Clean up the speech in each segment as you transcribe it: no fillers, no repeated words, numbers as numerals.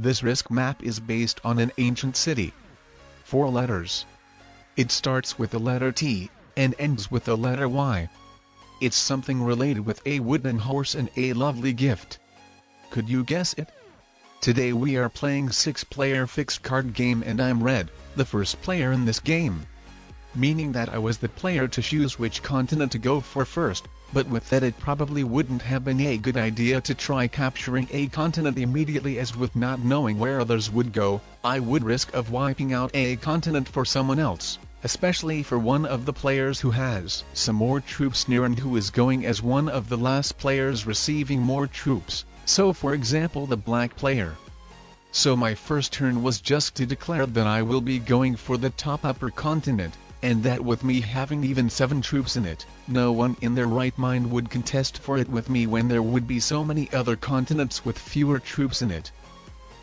This risk map is based on an ancient city. 4 letters. It starts with the letter T, and ends with the letter Y. It's something related with a wooden horse and a lovely gift. Could you guess it? Today we are playing 6-player fixed card game and I'm Red, the first player in this game. Meaning that I was the player to choose which continent to go for first, but with that it probably wouldn't have been a good idea to try capturing a continent immediately, as with not knowing where others would go, I would risk of wiping out a continent for someone else, especially for one of the players who has some more troops near and who is going as one of the last players receiving more troops, so for example the black player. So my first turn was just to declare that I will be going for the top upper continent, and that with me having even 7 troops in it, no one in their right mind would contest for it with me when there would be so many other continents with fewer troops in it.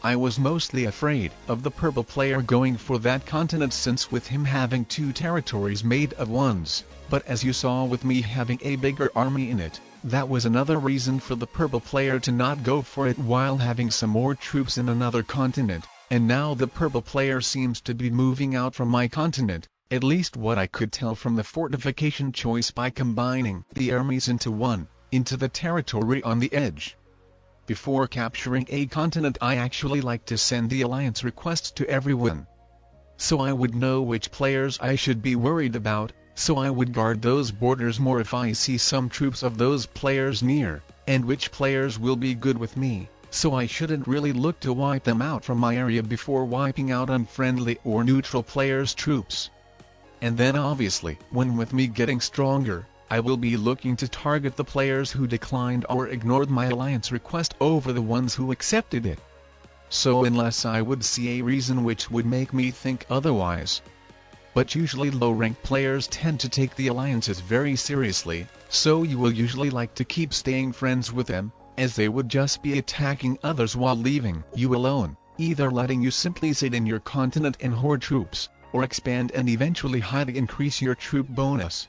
I was mostly afraid of the purple player going for that continent, since with him having 2 territories made of ones, but as you saw with me having a bigger army in it, that was another reason for the purple player to not go for it while having some more troops in another continent, and now the purple player seems to be moving out from my continent. At least what I could tell from the fortification choice by combining the armies into one, into the territory on the edge. Before capturing a continent I actually like to send the alliance request to everyone. So I would know which players I should be worried about, so I would guard those borders more if I see some troops of those players near, and which players will be good with me, so I shouldn't really look to wipe them out from my area before wiping out unfriendly or neutral players' troops. And then obviously, when with me getting stronger, I will be looking to target the players who declined or ignored my alliance request over the ones who accepted it. So unless I would see a reason which would make me think otherwise. But usually low-ranked players tend to take the alliances very seriously, so you will usually like to keep staying friends with them, as they would just be attacking others while leaving you alone, either letting you simply sit in your continent and hoard troops, or expand and eventually highly increase your troop bonus.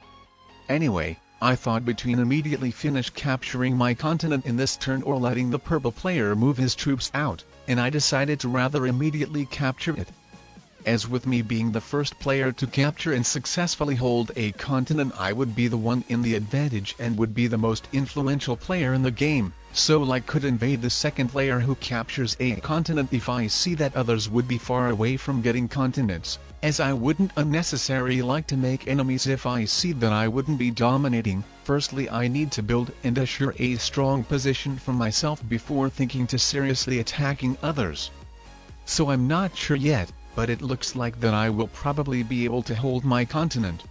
Anyway, I thought between immediately finish capturing my continent in this turn or letting the purple player move his troops out, and I decided to rather immediately capture it. As with me being the first player to capture and successfully hold a continent, I would be the one in the advantage and would be the most influential player in the game, so I could invade the second player who captures a continent if I see that others would be far away from getting continents, as I wouldn't unnecessarily like to make enemies if I see that I wouldn't be dominating. Firstly, I need to build and assure a strong position for myself before thinking to seriously attacking others. So I'm not sure yet, but it looks like that I will probably be able to hold my continent.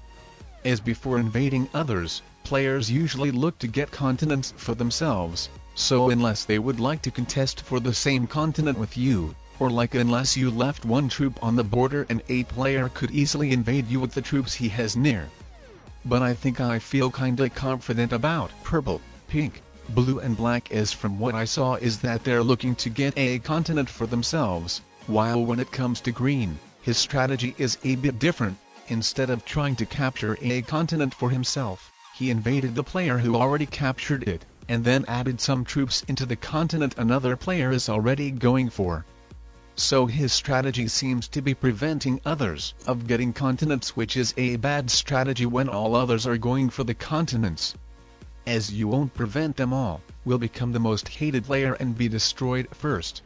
As before invading others, players usually look to get continents for themselves, so unless they would like to contest for the same continent with you, or unless you left one troop on the border and a player could easily invade you with the troops he has near. But I think I feel kinda confident about purple, pink, blue and black, as from what I saw is that they're looking to get a continent for themselves, while when it comes to green, his strategy is a bit different. Instead of trying to capture a continent for himself, he invaded the player who already captured it, and then added some troops into the continent another player is already going for. So his strategy seems to be preventing others of getting continents, which is a bad strategy when all others are going for the continents. As you won't prevent them all, will become the most hated player and be destroyed first.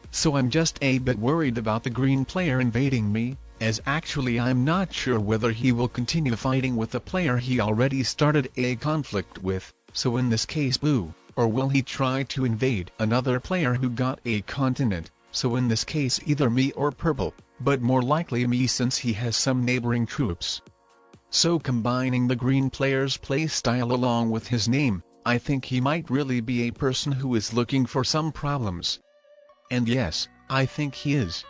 So I'm just a bit worried about the green player invading me, as actually I'm not sure whether he will continue fighting with the player he already started a conflict with, so in this case blue, or will he try to invade another player who got a continent, so in this case either me or purple, but more likely me since he has some neighboring troops. So combining the green player's playstyle along with his name, I think he might really be a person who is looking for some problems. And yes, I think he is.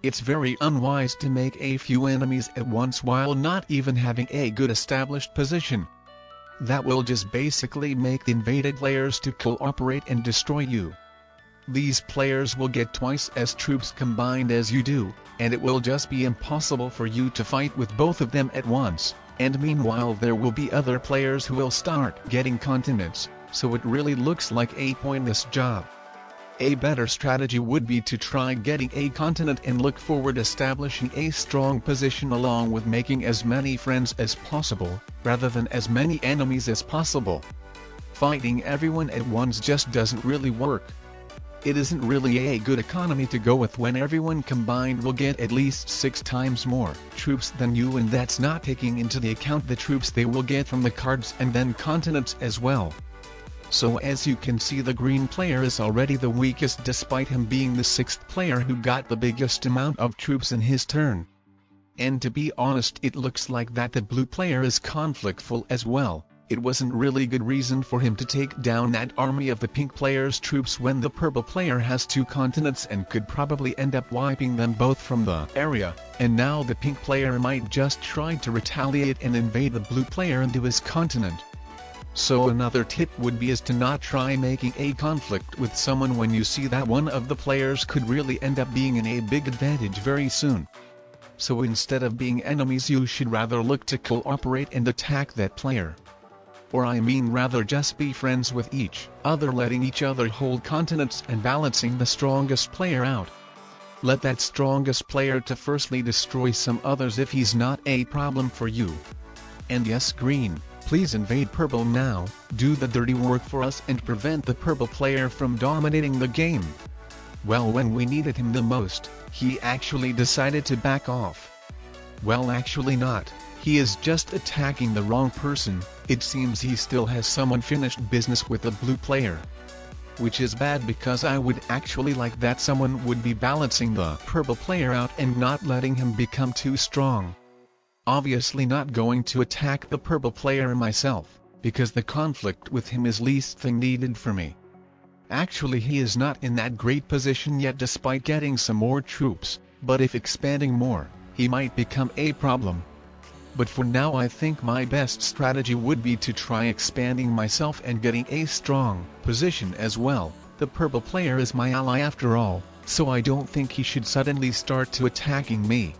It's very unwise to make a few enemies at once while not even having a good established position. That will just basically make the invaded players to cooperate and destroy you. These players will get twice as troops combined as you do, and it will just be impossible for you to fight with both of them at once, and meanwhile there will be other players who will start getting continents, so it really looks like a pointless job. A better strategy would be to try getting a continent and look forward establishing a strong position along with making as many friends as possible, rather than as many enemies as possible. Fighting everyone at once just doesn't really work. It isn't really a good economy to go with when everyone combined will get at least 6 times more troops than you, and that's not taking into the account the troops they will get from the cards and then continents as well. So as you can see, the green player is already the weakest despite him being the 6th player who got the biggest amount of troops in his turn. And to be honest, it looks like that the blue player is conflictful as well. It wasn't really good reason for him to take down that army of the pink player's troops when the purple player has 2 continents and could probably end up wiping them both from the area, and now the pink player might just try to retaliate and invade the blue player into his continent. So another tip would be is to not try making a conflict with someone when you see that one of the players could really end up being in a big advantage very soon. So instead of being enemies, you should rather look to cooperate and attack that player. Or I mean rather just be friends with each other, letting each other hold continents and balancing the strongest player out. Let that strongest player to firstly destroy some others if he's not a problem for you. And yes, green, please invade purple now, do the dirty work for us and prevent the purple player from dominating the game. Well, when we needed him the most, he actually decided to back off. Well, actually not, he is just attacking the wrong person. It seems he still has some unfinished business with the blue player. Which is bad, because I would actually like that someone would be balancing the purple player out and not letting him become too strong. Obviously not going to attack the purple player myself, because the conflict with him is least thing needed for me. Actually, he is not in that great position yet despite getting some more troops, but if expanding more, he might become a problem. But for now I think my best strategy would be to try expanding myself and getting a strong position as well. The purple player is my ally after all, so I don't think he should suddenly start to attacking me.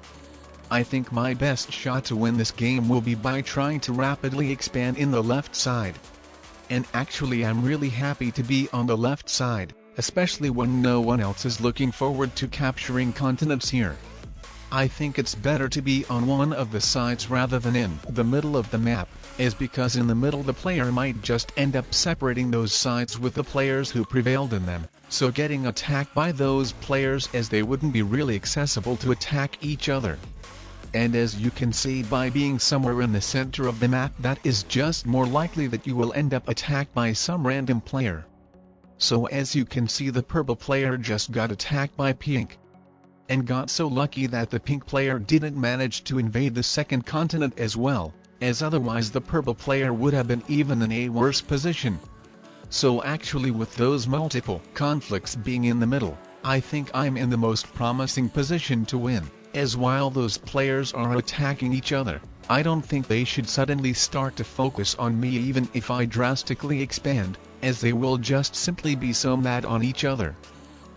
I think my best shot to win this game will be by trying to rapidly expand in the left side. And actually I'm really happy to be on the left side, especially when no one else is looking forward to capturing continents here. I think it's better to be on one of the sides rather than in the middle of the map, is because in the middle the player might just end up separating those sides with the players who prevailed in them, so getting attacked by those players as they wouldn't be really accessible to attack each other. And as you can see, by being somewhere in the center of the map, that is just more likely that you will end up attacked by some random player. So as you can see, the purple player just got attacked by pink. And got so lucky that the pink player didn't manage to invade the second continent as well, as otherwise the purple player would have been even in a worse position. So actually, with those multiple conflicts being in the middle, I think I'm in the most promising position to win, as while those players are attacking each other, I don't think they should suddenly start to focus on me even if I drastically expand, as they will just simply be so mad on each other.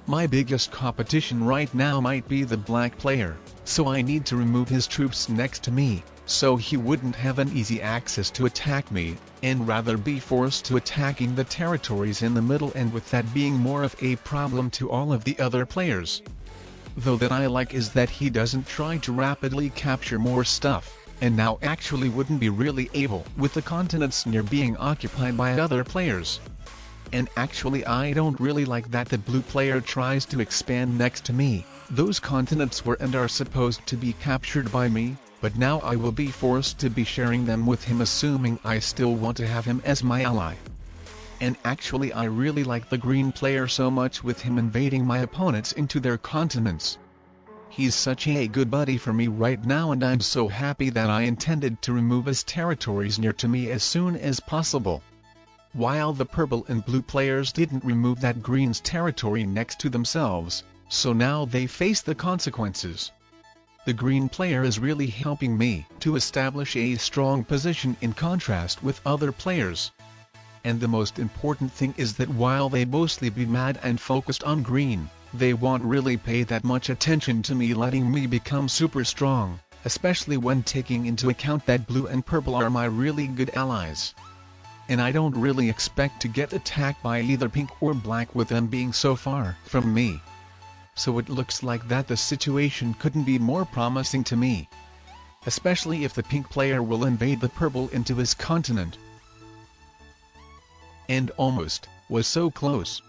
My biggest competition right now might be the black player, so I need to remove his troops next to me, so he wouldn't have an easy access to attack me, and rather be forced to attacking the territories in the middle, and with that being more of a problem to all of the other players. Though that I like is that he doesn't try to rapidly capture more stuff, and now actually wouldn't be really able with the continents near being occupied by other players. And actually I don't really like that the blue player tries to expand next to me. Those continents were and are supposed to be captured by me, but now I will be forced to be sharing them with him, assuming I still want to have him as my ally. And actually I really like the green player so much, with him invading my opponents into their continents. He's such a good buddy for me right now, and I'm so happy that I intended to remove his territories near to me as soon as possible. While the purple and blue players didn't remove that green's territory next to themselves, so now they face the consequences. The green player is really helping me to establish a strong position in contrast with other players. And the most important thing is that while they mostly be mad and focused on green, they won't really pay that much attention to me letting me become super strong, especially when taking into account that blue and purple are my really good allies. and I don't really expect to get attacked by either pink or black with them being so far from me. So it looks like that the situation couldn't be more promising to me. Especially if the pink player will invade the purple into his continent. And almost was so close.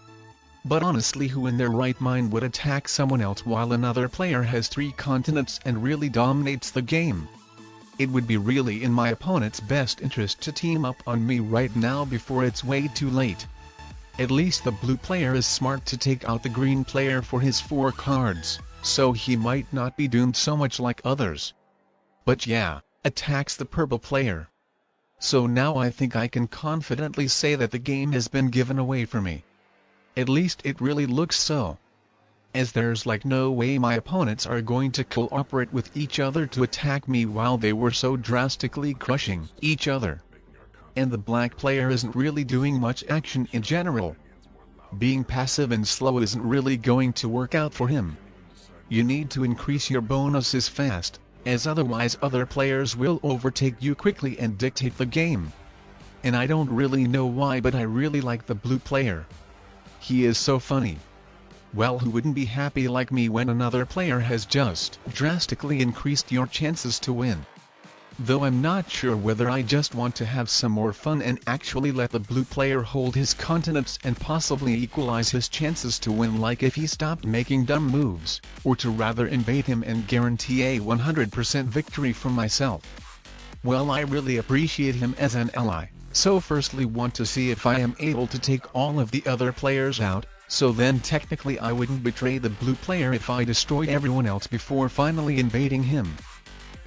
But honestly, who in their right mind would attack someone else while another player has 3 continents and really dominates the game? It would be really in my opponent's best interest to team up on me right now before it's way too late. At least the blue player is smart to take out the green player for his 4 cards, so he might not be doomed so much like others. But yeah, attacks the purple player. So now I think I can confidently say that the game has been given away for me. At least it really looks so. As there's like no way my opponents are going to cooperate with each other to attack me while they were so drastically crushing each other. And the black player isn't really doing much action in general. Being passive and slow isn't really going to work out for him. You need to increase your bonuses fast, as otherwise other players will overtake you quickly and dictate the game. And I don't really know why, but I really like the blue player. He is so funny. Well, who wouldn't be happy like me when another player has just drastically increased your chances to win? Though I'm not sure whether I just want to have some more fun and actually let the blue player hold his continents and possibly equalize his chances to win, like if he stopped making dumb moves, or to rather invade him and guarantee a 100% victory for myself. Well, I really appreciate him as an ally, so firstly want to see if I am able to take all of the other players out, so then technically I wouldn't betray the blue player if I destroyed everyone else before finally invading him.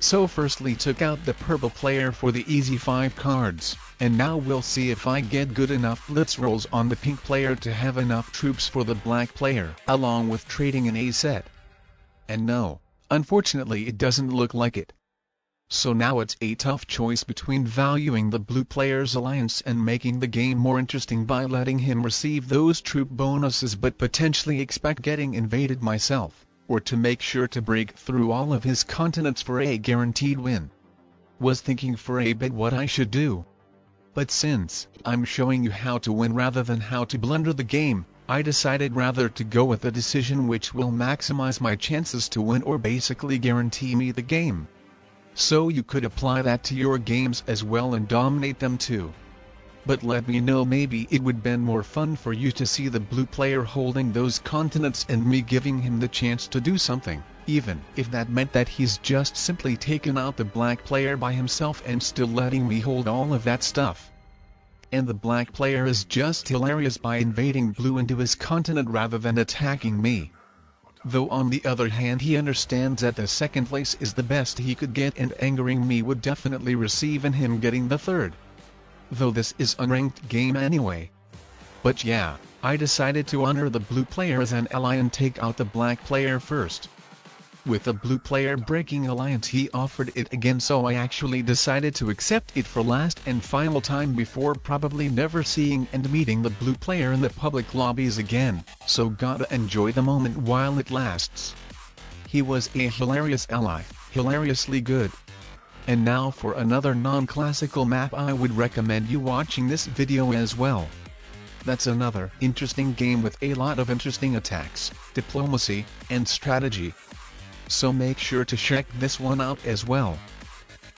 So firstly took out the purple player for the easy 5 cards, and now we'll see if I get good enough blitz rolls on the pink player to have enough troops for the black player, along with trading an A set. And no, unfortunately it doesn't look like it. So now it's a tough choice between valuing the blue player's alliance and making the game more interesting by letting him receive those troop bonuses but potentially expect getting invaded myself, or to make sure to break through all of his continents for a guaranteed win. Was thinking for a bit what I should do. But since I'm showing you how to win rather than how to blunder the game, I decided rather to go with a decision which will maximize my chances to win or basically guarantee me the game. So you could apply that to your games as well and dominate them too. But let me know, maybe it would been more fun for you to see the blue player holding those continents and me giving him the chance to do something, even if that meant that he's just simply taken out the black player by himself and still letting me hold all of that stuff. And the black player is just hilarious by invading blue into his continent rather than attacking me. Though on the other hand he understands that the second place is the best he could get and angering me would definitely receive in him getting the third. Though this is a ranked game anyway. But yeah, I decided to honor the blue player as an ally and take out the black player first. With the blue player breaking alliance, he offered it again, so I actually decided to accept it for last and final time before probably never seeing and meeting the blue player in the public lobbies again, so gotta enjoy the moment while it lasts. He was a hilarious ally, hilariously good. And now for another non-classical map I would recommend you watching this video as well. That's another interesting game with a lot of interesting attacks, diplomacy, and strategy. So make sure to check this one out as well.